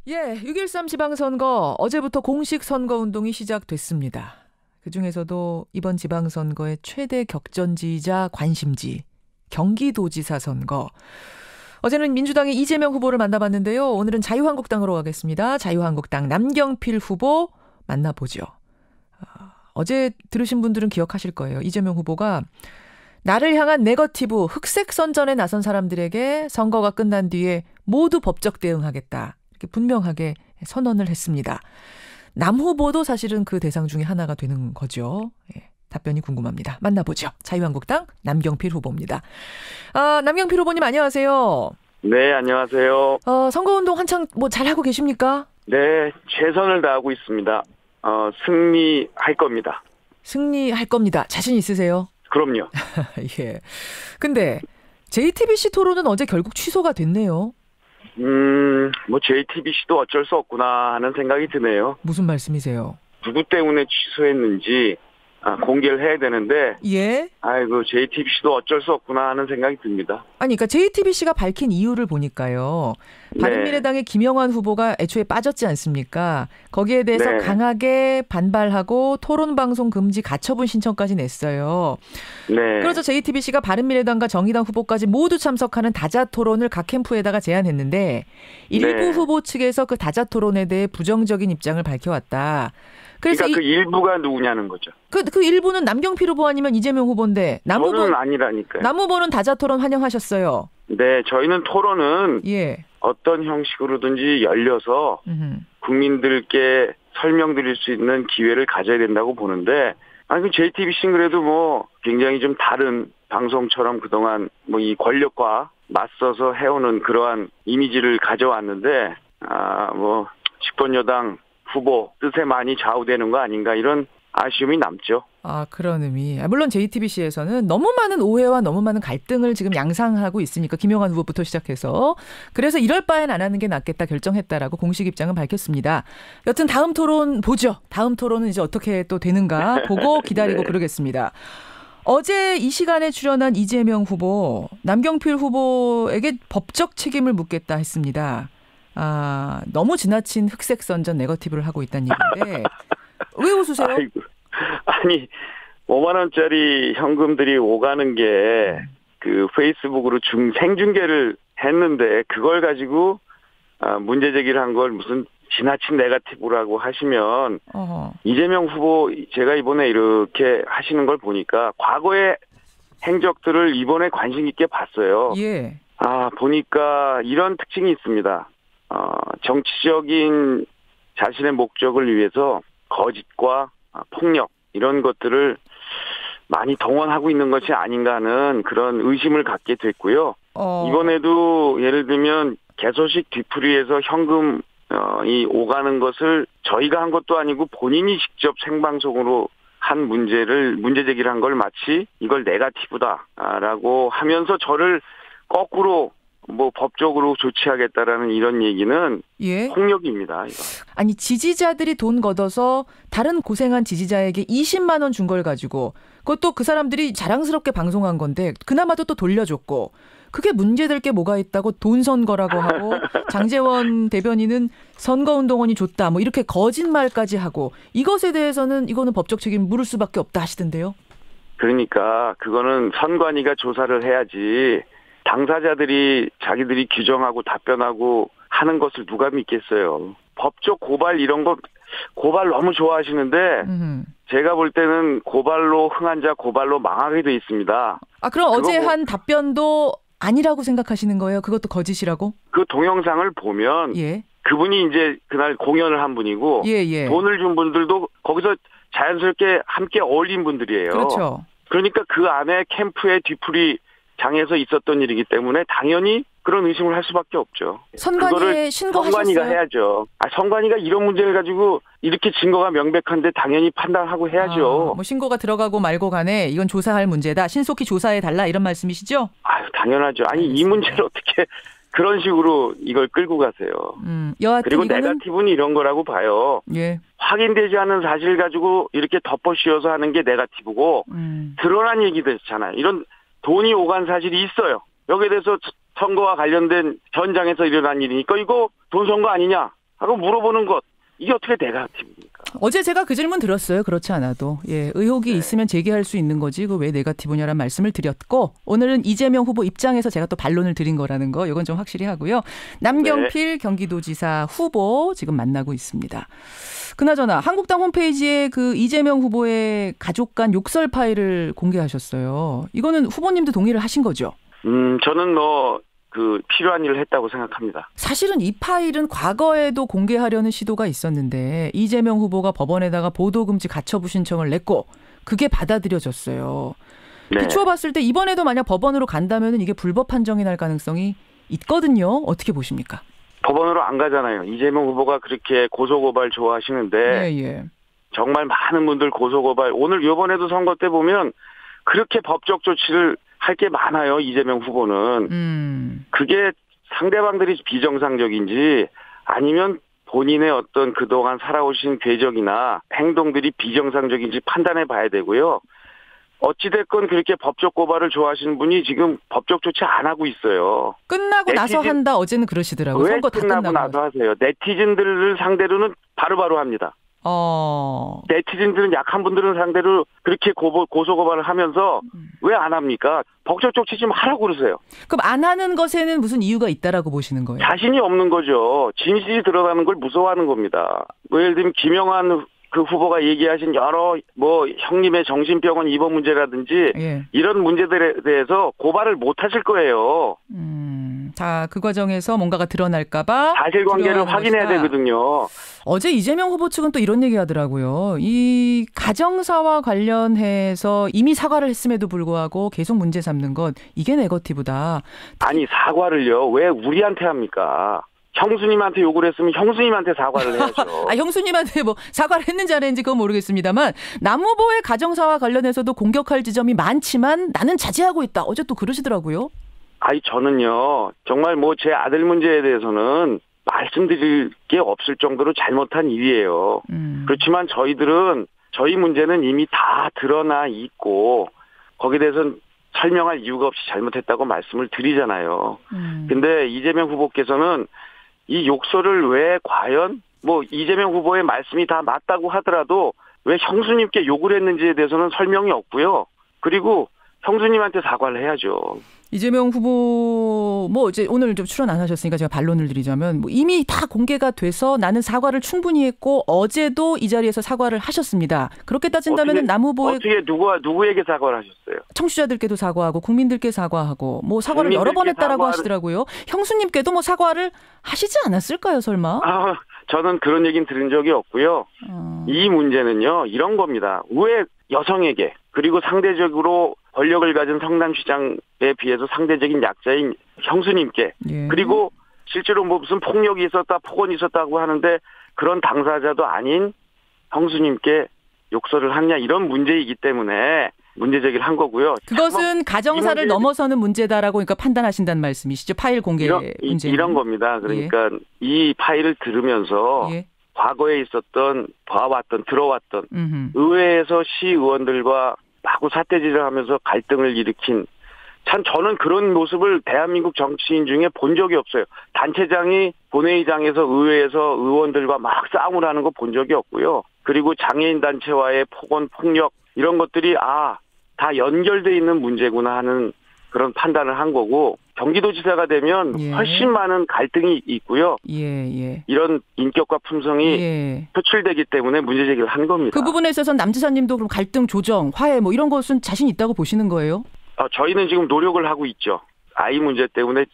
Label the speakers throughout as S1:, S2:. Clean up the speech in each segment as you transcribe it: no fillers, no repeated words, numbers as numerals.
S1: 예, 6.13 지방선거 어제부터 공식 선거운동이 시작됐습니다. 그중에서도 이번 지방선거의 최대 격전지이자 관심지 경기도지사 선거. 어제는 민주당의 이재명 후보를 만나봤는데요. 오늘은 자유한국당으로 가겠습니다. 자유한국당 남경필 후보 만나보죠. 어제 들으신 분들은 기억하실 거예요. 이재명 후보가 나를 향한 네거티브 흑색 선전에 나선 사람들에게 선거가 끝난 뒤에 모두 법적 대응하겠다. 이렇게 분명하게 선언을 했습니다. 남 후보도 사실은 그 대상 중에 하나가 되는 거죠. 예, 답변이 궁금합니다. 만나보죠. 자유한국당 남경필 후보입니다. 남경필 후보님 안녕하세요.
S2: 네, 안녕하세요.
S1: 선거운동 한창 잘하고 계십니까?
S2: 네, 최선을 다하고 있습니다. 승리할 겁니다.
S1: 승리할 겁니다. 자신 있으세요?
S2: 그럼요.
S1: 예. 근데 JTBC 토론은 어제 결국 취소가 됐네요.
S2: JTBC도 어쩔 수 없구나 하는 생각이 드네요.
S1: 무슨 말씀이세요?
S2: 누구 때문에 취소했는지 공개를 해야 되는데,
S1: 예?
S2: 아이고, JTBC도 어쩔 수 없구나 하는 생각이 듭니다.
S1: 아니, 그러니까 JTBC가 밝힌 이유를 보니까요. 바른미래당의 김영환 후보가 애초에 빠졌지 않습니까? 거기에 대해서
S2: 네.
S1: 강하게 반발하고 토론방송 금지 가처분 신청까지 냈어요.
S2: 네.
S1: 그래서 JTBC가 바른미래당과 정의당 후보까지 모두 참석하는 다자토론을 각 캠프에다가 제안했는데 일부
S2: 네.
S1: 후보 측에서 그 다자토론에 대해 부정적인 입장을 밝혀왔다. 그래서
S2: 그러니까 그 일부가 누구냐는 거죠.
S1: 그 일부는 남경필 후보 아니면 이재명 후보인데
S2: 저는 아니라니까요.
S1: 남 후보는 다자토론 환영하셨어요.
S2: 네, 저희는 토론은
S1: 예.
S2: 어떤 형식으로든지 열려서 국민들께 설명드릴 수 있는 기회를 가져야 된다고 보는데, 그 JTBC는 그래도 굉장히 좀 다른 방송처럼 그동안 이 권력과 맞서서 해오는 그러한 이미지를 가져왔는데, 집권 여당 후보 뜻에 많이 좌우되는 거 아닌가 이런 아쉬움이 남죠.
S1: 그런 의미. 물론 JTBC에서는 너무 많은 오해와 너무 많은 갈등을 지금 양상하고 있으니까 김영환 후보부터 시작해서 그래서 이럴 바엔 안 하는 게 낫겠다 결정했다라고 공식 입장은 밝혔습니다. 여튼 다음 토론 보죠. 다음 토론은 이제 어떻게 또 되는가 보고 기다리고
S2: 네.
S1: 그러겠습니다. 어제 이 시간에 출연한 이재명 후보, 남경필 후보에게 법적 책임을 묻겠다 했습니다. 너무 지나친 흑색 선전 네거티브를 하고 있다는 얘기인데 왜 웃으세요?
S2: 아이고. 아니 5만 원짜리 현금들이 오가는 게 그 페이스북으로 생중계를 했는데 그걸 가지고 문제 제기를 한 걸 무슨 지나친 네거티브라고 하시면 이재명 후보 제가 이번에 이렇게 하시는 걸 보니까 과거의 행적들을 이번에 관심 있게 봤어요.
S1: 예.
S2: 보니까 이런 특징이 있습니다. 정치적인 자신의 목적을 위해서 거짓과 폭력 이런 것들을 많이 동원하고 있는 것이 아닌가 하는 그런 의심을 갖게 됐고요. 이번에도 예를 들면 개소식 뒤풀이에서 현금 오가는 것을 저희가 한 것도 아니고 본인이 직접 생방송으로 한 문제 제기를 한 걸 마치 이걸 네거티브다라고 하면서 저를 거꾸로 법적으로 조치하겠다라는 이런 얘기는
S1: 예?
S2: 폭력입니다. 이거.
S1: 아니 지지자들이 돈 걷어서 다른 고생한 지지자에게 20만 원 준 걸 가지고 그것도 그 사람들이 자랑스럽게 방송한 건데 그나마도 또 돌려줬고 그게 문제될 게 뭐가 있다고 돈 선거라고 하고 장제원 대변인은 선거운동원이 줬다 이렇게 거짓말까지 하고 이것에 대해서는 이거는 법적 책임 물을 수밖에 없다 하시던데요.
S2: 그러니까 그거는 선관위가 조사를 해야지 당사자들이 자기들이 규정하고 답변하고 하는 것을 누가 믿겠어요. 법적 고발 이런 거 고발 너무 좋아하시는데 제가 볼 때는 고발로 흥한 자 고발로 망하게 돼 있습니다.
S1: 그럼 어제 한 답변도 아니라고 생각하시는 거예요? 그것도 거짓이라고?
S2: 그 동영상을 보면
S1: 예.
S2: 그분이 이제 그날 공연을 한 분이고
S1: 예.
S2: 돈을 준 분들도 거기서 자연스럽게 함께 어울린 분들이에요.
S1: 그렇죠.
S2: 그러니까 그 안에 캠프의 뒤풀이 장에서 있었던 일이기 때문에 당연히 그런 의심을 할 수밖에 없죠.
S1: 선관위에 신고하셨어요?
S2: 선관위가 해야죠. 선관위가 이런 문제를 가지고 이렇게 증거가 명백한데 당연히 판단하고 해야죠.
S1: 신고가 들어가고 말고 간에 이건 조사할 문제다. 신속히 조사해달라 이런 말씀이시죠?
S2: 당연하죠. 이 문제를 어떻게 그런 식으로 이걸 끌고 가세요.
S1: 여하튼
S2: 그리고
S1: 이거는
S2: 네거티브는 이런 거라고 봐요.
S1: 예.
S2: 확인되지 않은 사실 가지고 이렇게 덮어씌워서 하는 게 네거티브고 드러난 얘기들잖아요. 이런 돈이 오간 사실이 있어요. 여기에 대해서 선거와 관련된 현장에서 일어난 일이니까 이거 돈 선거 아니냐? 하고 물어보는 것. 이게 어떻게 네거티브입니까?
S1: 어제 제가 그 질문 드렸어요. 그렇지 않아도. 예, 의혹이 있으면 제기할 수 있는 거지. 그 왜 네거티브냐라는 말씀을 드렸고 오늘은 이재명 후보 입장에서 제가 또 반론을 드린 거라는 거 이건 좀 확실히 하고요. 남경필 경기도지사 후보 지금 만나고 있습니다. 그나저나 한국당 홈페이지에 그 이재명 후보의 가족 간 욕설 파일을 공개하셨어요. 이거는 후보님도 동의를 하신 거죠?
S2: 저는 필요한 일을 했다고 생각합니다.
S1: 사실은 이 파일은 과거에도 공개하려는 시도가 있었는데 이재명 후보가 법원에다가 보도금지 가처분 신청을 냈고 그게 받아들여졌어요.
S2: 네.
S1: 비추어 봤을 때 이번에도 만약 법원으로 간다면 이게 불법 판정이 날 가능성이 있거든요. 어떻게 보십니까?
S2: 법원으로 안 가잖아요. 이재명 후보가 그렇게 고소고발 좋아하시는데
S1: 예.
S2: 정말 많은 분들 고소고발 오늘 이번에도 선거 때 보면 그렇게 법적 조치를 할 게 많아요. 이재명 후보는. 그게 상대방들이 비정상적인지 아니면 본인의 어떤 그동안 살아오신 궤적이나 행동들이 비정상적인지 판단해 봐야 되고요. 어찌됐건 그렇게 법적 고발을 좋아하시는 분이 지금 법적 조치 안 하고 있어요.
S1: 끝나고 나서 한다. 어제는 그러시더라고요.
S2: 왜
S1: 선거 다
S2: 끝나고 나서 하세요. 네티즌들을 상대로는 바로바로 합니다. 네티즌들은 약한 분들은 상대로 그렇게 고소고발을 하면서 왜 안 합니까? 법적 조치 좀 하라고 그러세요.
S1: 그럼 안 하는 것에는 무슨 이유가 있다라고 보시는 거예요?
S2: 자신이 없는 거죠. 진실이 드러나는 걸 무서워하는 겁니다. 예를 들면 김영환 그 후보가 얘기하신 여러 형님의 정신병원 입원 문제라든지 이런 문제들에 대해서 고발을 못 하실 거예요.
S1: 다 그 과정에서 뭔가가 드러날까 봐
S2: 사실관계를 확인해야 되거든요.
S1: 어제 이재명 후보 측은 또 이런 얘기 하더라고요. 이 가정사와 관련해서 이미 사과를 했음에도 불구하고 계속 문제 삼는 것 이게 네거티브다.
S2: 아니 사과를요. 왜 우리한테 합니까? 형수님한테 욕을 했으면 형수님한테 사과를 해야죠.
S1: 형수님한테 사과를 했는지 안 했는지 그건 모르겠습니다만 남 후보의 가정사와 관련해서도 공격할 지점이 많지만 나는 자제하고 있다. 어제 또 그러시더라고요.
S2: 저는요. 정말 제 아들 문제에 대해서는 말씀드릴 게 없을 정도로 잘못한 일이에요. 그렇지만 저희 문제는 이미 다 드러나 있고 거기에 대해서는 설명할 이유가 없이 잘못했다고 말씀을 드리잖아요. 근데 이재명 후보께서는 이 욕설을 왜 과연 이재명 후보의 말씀이 다 맞다고 하더라도 왜 형수님께 욕을 했는지에 대해서는 설명이 없고요. 그리고 형수님한테 사과를 해야죠.
S1: 이재명 후보 이제 오늘 좀 출연 안 하셨으니까 제가 반론을 드리자면 이미 다 공개가 돼서 나는 사과를 충분히 했고 어제도 이 자리에서 사과를 하셨습니다. 그렇게 따진다면 남 후보의
S2: 어떻게 누구에게 사과를 하셨어요?
S1: 청취자들께도 사과하고 국민들께 사과하고 사과를 여러 번 했다라고 하시더라고요. 형수님께도 사과를 하시지 않았을까요, 설마?
S2: 저는 그런 얘기는 들은 적이 없고요. 이 문제는요 이런 겁니다. 왜 여성에게 그리고 상대적으로 권력을 가진 성남시장에 비해서 상대적인 약자인 형수님께 그리고 실제로 무슨 폭력이 있었다 폭언이 있었다고 하는데 그런 당사자도 아닌 형수님께 욕설을 하냐 이런 문제이기 때문에 문제제기를 한 거고요.
S1: 그것은 가정사를 넘어서는 문제다라고 그러니까 판단하신다는 말씀이시죠? 파일 공개 문제.
S2: 이런 겁니다. 그러니까 이 파일을 들으면서 과거에 있었던 들어왔던 의회에서 시의원들과 마구 사태질을 하면서 갈등을 일으킨 참 저는 그런 모습을 대한민국 정치인 중에 본 적이 없어요. 단체장이 본회의장에서 의회에서 의원들과 막 싸움을 하는 거 본 적이 없고요. 그리고 장애인 단체와의 폭언, 폭력 이런 것들이 다 연결돼 있는 문제구나 하는 그런 판단을 한 거고 경기도지사가 되면 훨씬 많은 갈등이 있고요. 이런 인격과 품성이 표출되기 때문에 문제제기를 한 겁니다.
S1: 그 부분에 있어서는 남 지사님도 그럼 갈등 조정, 화해 이런 것은 자신 있다고 보시는 거예요?
S2: 저희는 지금 노력을 하고 있죠. 아이 문제 때문에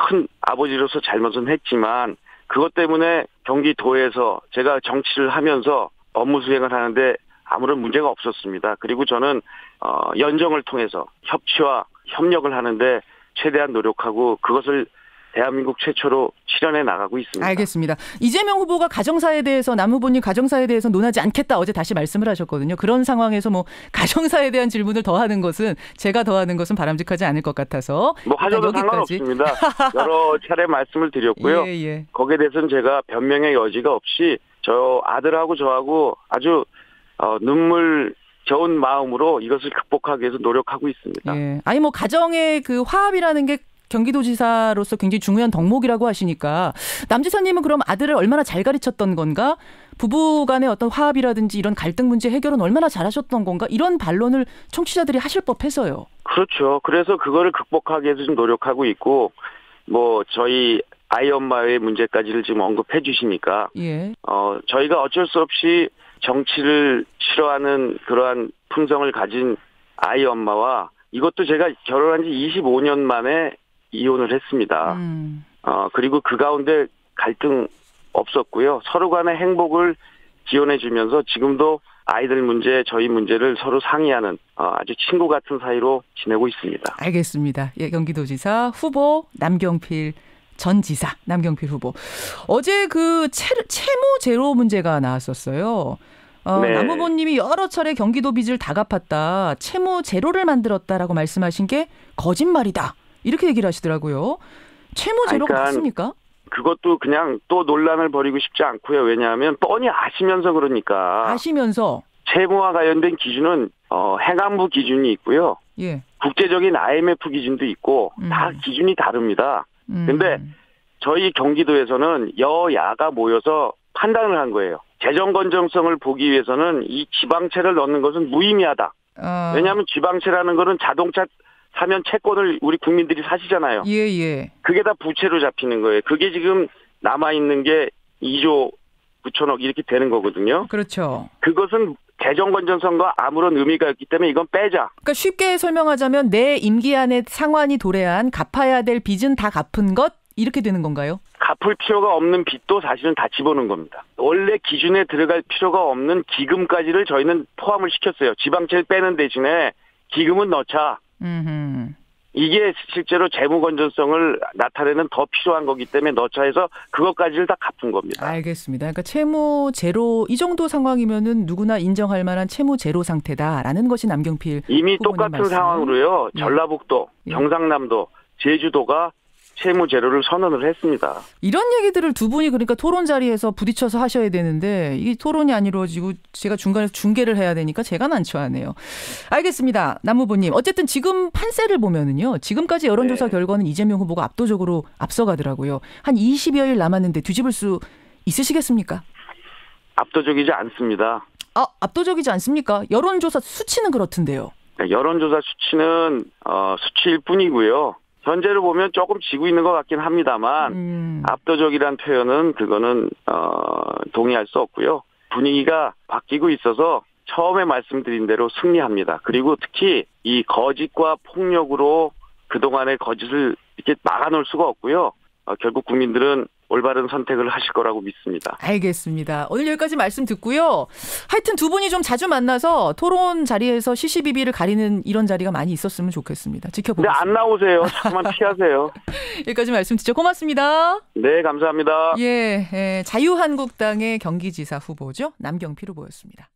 S2: 큰 아버지로서 잘못은 했지만 그것 때문에 경기도에서 제가 정치를 하면서 업무 수행을 하는데 아무런 문제가 없었습니다. 그리고 저는 연정을 통해서 협치와 협력을 하는데 최대한 노력하고 그것을 대한민국 최초로 실현해 나가고 있습니다.
S1: 알겠습니다. 이재명 후보가 가정사에 대해서 남 후보님 가정사에 대해서 논하지 않겠다 어제 다시 말씀을 하셨거든요. 그런 상황에서 가정사에 대한 질문을 제가 더하는 것은 바람직하지 않을 것 같아서
S2: 하셔도 상관없습니다. 여러 차례 말씀을 드렸고요. 거기에 대해서는 제가 변명의 여지가 없이 저 아들하고 저하고 아주 눈물 겨운 마음으로 이것을 극복하기 위해서 노력하고 있습니다.
S1: 아니 가정의 그 화합이라는 게
S3: 경기도지사로서 굉장히 중요한 덕목이라고 하시니까 남 지사님은 그럼 아들을 얼마나 잘 가르쳤던 건가? 부부 간의 어떤 화합이라든지 이런 갈등 문제 해결은 얼마나 잘하셨던 건가? 이런 반론을 청취자들이 하실 법해서요.
S2: 그렇죠. 그래서 그거를 극복하기 위해서 좀 노력하고 있고 뭐 저희 아이 엄마의 문제까지를 지금 언급해 주시니까
S3: 예.
S2: 저희가 어쩔 수 없이 정치를 싫어하는 그러한 품성을 가진 아이 엄마와 이것도 제가 결혼한 지 25년 만에 이혼을 했습니다. 그리고 그 가운데 갈등 없었고요. 서로 간의 행복을 지원해 주면서 지금도 아이들 문제, 저희 문제를 서로 상의하는 아주 친구 같은 사이로 지내고 있습니다.
S3: 알겠습니다. 예, 경기도지사 후보 남경필 전 지사, 남경필 후보. 어제 그 채무 제로 문제가 나왔었어요.
S2: 네.
S3: 남 후보님이 여러 차례 경기도 빚을 다 갚았다. 채무 제로를 만들었다라고 말씀하신 게 거짓말이다. 이렇게 얘기를 하시더라고요. 채무 제로가 맞습니까?
S2: 그것도 그냥 또 논란을 벌이고 싶지 않고요. 왜냐하면 뻔히 아시면서 그러니까.
S3: 아시면서.
S2: 채무와 관련된 기준은 행안부 기준이 있고요.
S3: 예.
S2: 국제적인 IMF 기준도 있고 다 기준이 다릅니다. 근데 저희 경기도에서는 여야가 모여서 판단을 한 거예요. 재정 건전성을 보기 위해서는 이 지방채를 넣는 것은 무의미하다. 왜냐하면 지방채라는 거는 자동차 사면 채권을 우리 국민들이 사시잖아요.
S3: 예.
S2: 그게 다 부채로 잡히는 거예요. 그게 지금 남아있는 게 2조 9천억 이렇게 되는 거거든요.
S3: 그렇죠.
S2: 그것은 재정 건전성과 아무런 의미가 없기 때문에 이건 빼자.
S3: 그러니까 쉽게 설명하자면 내 임기 안에 상환이 도래한 갚아야 될 빚은 다 갚은 것 이렇게 되는 건가요?
S2: 갚을 필요가 없는 빚도 사실은 다 집어넣은 겁니다. 원래 기준에 들어갈 필요가 없는 기금까지를 저희는 포함을 시켰어요. 지방채를 빼는 대신에 기금은 넣자. 이게 실제로 재무 건전성을 나타내는 더 필요한 거기 때문에 넣자 해서 그것까지를 다 갚은 겁니다.
S3: 알겠습니다. 그러니까 채무 제로 이 정도 상황이면은 누구나 인정할 만한 채무 제로 상태다라는 것이 남경필
S2: 이미 똑같은
S3: 말씀.
S2: 상황으로요.
S3: 예.
S2: 전라북도, 경상남도, 제주도가 채무 제로를 선언을 했습니다.
S3: 이런 얘기들을 두 분이 그러니까 토론 자리에서 부딪혀서 하셔야 되는데 이 토론이 안 이루어지고 제가 중간에서 중계를 해야 되니까 제가 난처하네요. 알겠습니다. 남 후보님. 어쨌든 지금 판세를 보면은요. 지금까지 여론조사 결과는 이재명 후보가 압도적으로 앞서가더라고요. 한 20여일 남았는데 뒤집을 수 있으시겠습니까?
S2: 압도적이지 않습니다.
S3: 압도적이지 않습니까? 여론조사 수치는 그렇던데요.
S2: 여론조사 수치는 수치일 뿐이고요. 현재로 보면 조금 지고 있는 것 같긴 합니다만 압도적이란 표현은 그거는 동의할 수 없고요. 분위기가 바뀌고 있어서 처음에 말씀드린 대로 승리합니다. 그리고 특히 이 거짓과 폭력으로 그동안의 거짓을 이렇게 막아놓을 수가 없고요. 결국 국민들은 올바른 선택을 하실 거라고 믿습니다.
S3: 알겠습니다. 오늘 여기까지 말씀 듣고요. 하여튼 두 분이 좀 자주 만나서 토론 자리에서 시시비비를 가리는 이런 자리가 많이 있었으면 좋겠습니다. 지켜보겠습니다.
S2: 근데 안 나오세요. 자꾸만 피하세요.
S3: 여기까지 말씀 듣죠. 고맙습니다.
S2: 네, 감사합니다.
S3: 예, 자유한국당의 경기지사 후보죠. 남경필 후보였습니다.